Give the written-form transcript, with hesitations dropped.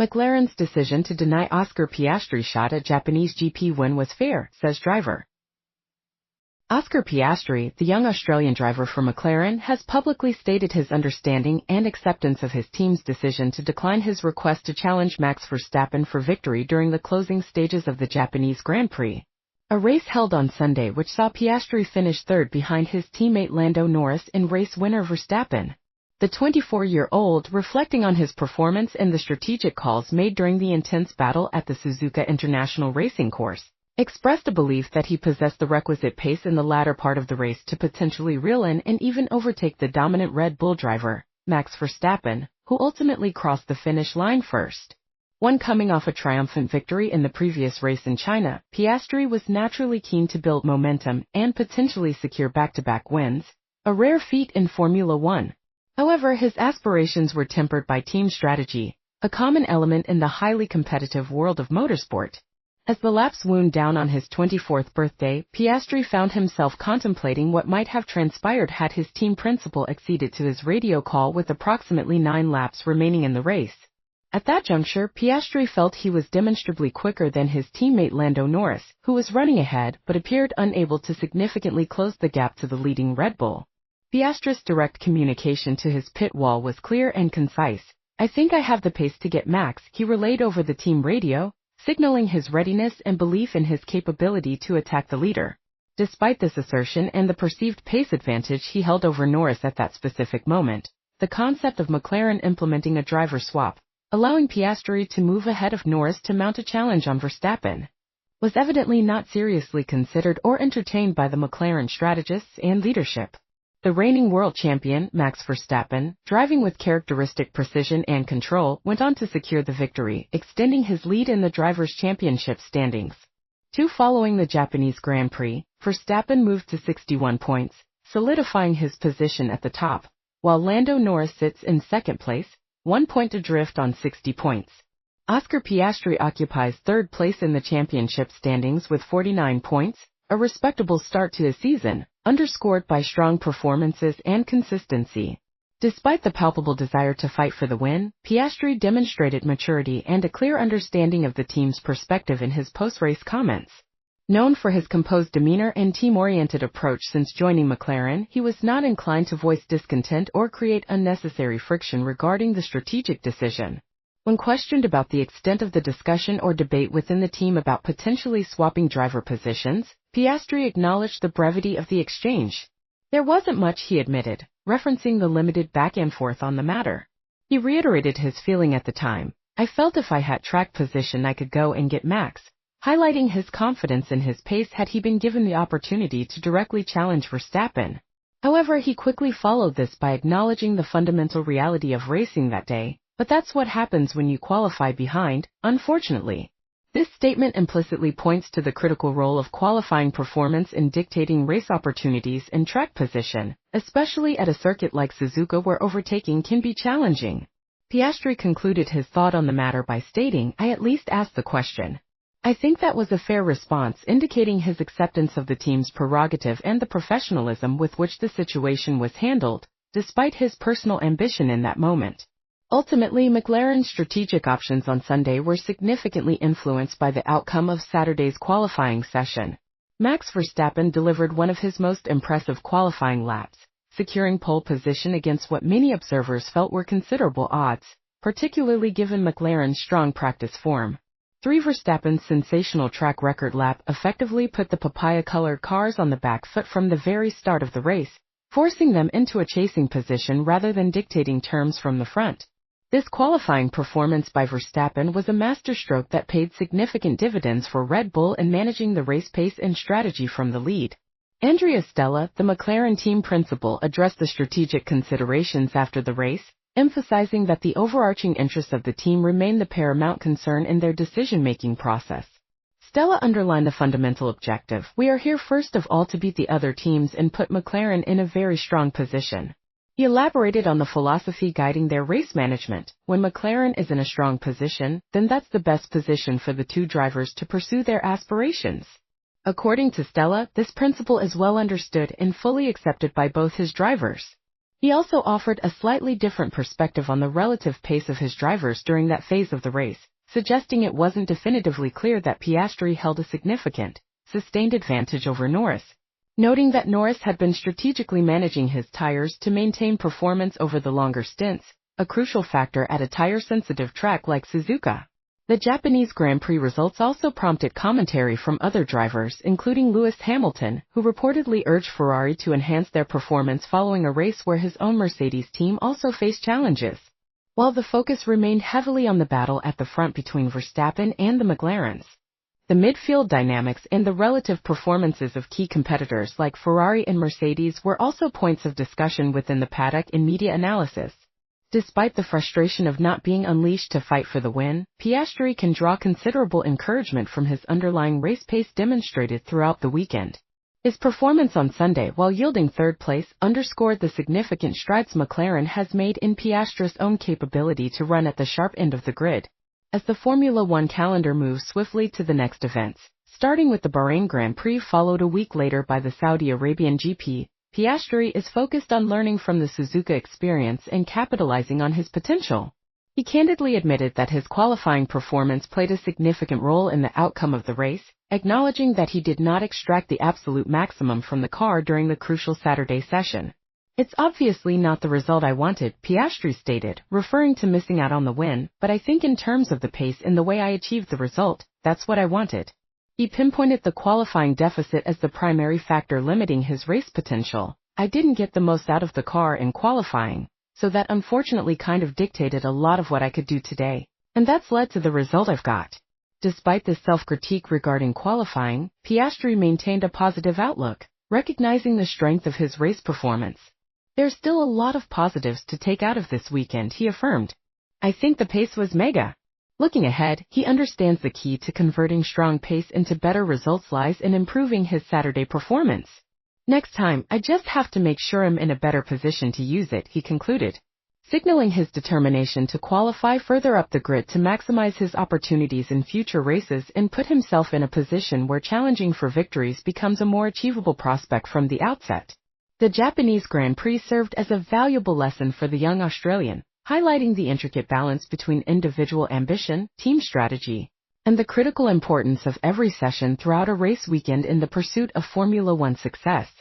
McLaren's decision to deny Oscar Piastri shot at Japanese GP win was fair, says driver. Oscar Piastri, the young Australian driver for McLaren, has publicly stated his understanding and acceptance of his team's decision to decline his request to challenge Max Verstappen for victory during the closing stages of the Japanese Grand Prix. A race held on Sunday which saw Piastri finish third behind his teammate Lando Norris and race winner Verstappen. The 24-year-old, reflecting on his performance and the strategic calls made during the intense battle at the Suzuka International Racing Course, expressed a belief that he possessed the requisite pace in the latter part of the race to potentially reel in and even overtake the dominant Red Bull driver, Max Verstappen, who ultimately crossed the finish line first. When coming off a triumphant victory in the previous race in China, Piastri was naturally keen to build momentum and potentially secure back-to-back wins, a rare feat in Formula One. However, his aspirations were tempered by team strategy, a common element in the highly competitive world of motorsport. As the laps wound down on his 24th birthday, Piastri found himself contemplating what might have transpired had his team principal acceded to his radio call with approximately 9 laps remaining in the race. At that juncture, Piastri felt he was demonstrably quicker than his teammate Lando Norris, who was running ahead but appeared unable to significantly close the gap to the leading Red Bull. Piastri's direct communication to his pit wall was clear and concise. "I think I have the pace to get Max," he relayed over the team radio, signaling his readiness and belief in his capability to attack the leader. Despite this assertion and the perceived pace advantage he held over Norris at that specific moment, the concept of McLaren implementing a driver swap, allowing Piastri to move ahead of Norris to mount a challenge on Verstappen, was evidently not seriously considered or entertained by the McLaren strategists and leadership. The reigning world champion, Max Verstappen, driving with characteristic precision and control, went on to secure the victory, extending his lead in the Drivers' Championship standings. Following the Japanese Grand Prix, Verstappen moved to 61 points, solidifying his position at the top, while Lando Norris sits in second place, 1 point adrift on 60 points. Oscar Piastri occupies third place in the championship standings with 49 points, a respectable start to the season, underscored by strong performances and consistency. Despite the palpable desire to fight for the win, Piastri demonstrated maturity and a clear understanding of the team's perspective in his post-race comments. Known for his composed demeanor and team-oriented approach since joining McLaren, he was not inclined to voice discontent or create unnecessary friction regarding the strategic decision. When questioned about the extent of the discussion or debate within the team about potentially swapping driver positions, Piastri acknowledged the brevity of the exchange. There wasn't much, he admitted, referencing the limited back and forth on the matter. He reiterated his feeling at the time: "I felt if I had track position I could go and get Max," highlighting his confidence in his pace had he been given the opportunity to directly challenge Verstappen. However, he quickly followed this by acknowledging the fundamental reality of racing that day. "But that's what happens when you qualify behind, unfortunately." This statement implicitly points to the critical role of qualifying performance in dictating race opportunities and track position, especially at a circuit like Suzuka where overtaking can be challenging. Piastri concluded his thought on the matter by stating, "I at least asked the question." I think that was a fair response, indicating his acceptance of the team's prerogative and the professionalism with which the situation was handled, despite his personal ambition in that moment. Ultimately, McLaren's strategic options on Sunday were significantly influenced by the outcome of Saturday's qualifying session. Max Verstappen delivered one of his most impressive qualifying laps, securing pole position against what many observers felt were considerable odds, particularly given McLaren's strong practice form. Verstappen's sensational track record lap effectively put the papaya-colored cars on the back foot from the very start of the race, forcing them into a chasing position rather than dictating terms from the front. This qualifying performance by Verstappen was a masterstroke that paid significant dividends for Red Bull in managing the race pace and strategy from the lead. Andrea Stella, the McLaren team principal, addressed the strategic considerations after the race, emphasizing that the overarching interests of the team remain the paramount concern in their decision-making process. Stella underlined the fundamental objective: "We are here first of all to beat the other teams and put McLaren in a very strong position." He elaborated on the philosophy guiding their race management: "When McLaren is in a strong position, then that's the best position for the two drivers to pursue their aspirations." According to Stella, this principle is well understood and fully accepted by both his drivers. He also offered a slightly different perspective on the relative pace of his drivers during that phase of the race, suggesting it wasn't definitively clear that Piastri held a significant, sustained advantage over Norris, noting that Norris had been strategically managing his tires to maintain performance over the longer stints, a crucial factor at a tire-sensitive track like Suzuka. The Japanese Grand Prix results also prompted commentary from other drivers, including Lewis Hamilton, who reportedly urged Ferrari to enhance their performance following a race where his own Mercedes team also faced challenges. While the focus remained heavily on the battle at the front between Verstappen and the McLarens, the midfield dynamics and the relative performances of key competitors like Ferrari and Mercedes were also points of discussion within the paddock and media analysis. Despite the frustration of not being unleashed to fight for the win, Piastri can draw considerable encouragement from his underlying race pace demonstrated throughout the weekend. His performance on Sunday, while yielding third place, underscored the significant strides McLaren has made in Piastri's own capability to run at the sharp end of the grid. As the Formula One calendar moves swiftly to the next events, starting with the Bahrain Grand Prix followed a week later by the Saudi Arabian GP, Piastri is focused on learning from the Suzuka experience and capitalizing on his potential. He candidly admitted that his qualifying performance played a significant role in the outcome of the race, acknowledging that he did not extract the absolute maximum from the car during the crucial Saturday session. "It's obviously not the result I wanted," Piastri stated, referring to missing out on the win, "but I think in terms of the pace and the way I achieved the result, that's what I wanted." He pinpointed the qualifying deficit as the primary factor limiting his race potential. "I didn't get the most out of the car in qualifying, so that unfortunately kind of dictated a lot of what I could do today. And that's led to the result I've got." Despite this self-critique regarding qualifying, Piastri maintained a positive outlook, recognizing the strength of his race performance. "There's still a lot of positives to take out of this weekend," he affirmed. "I think the pace was mega." Looking ahead, he understands the key to converting strong pace into better results lies in improving his Saturday performance. "Next time, I just have to make sure I'm in a better position to use it," he concluded, signaling his determination to qualify further up the grid to maximize his opportunities in future races and put himself in a position where challenging for victories becomes a more achievable prospect from the outset. The Japanese Grand Prix served as a valuable lesson for the young Australian, highlighting the intricate balance between individual ambition, team strategy, and the critical importance of every session throughout a race weekend in the pursuit of Formula One success.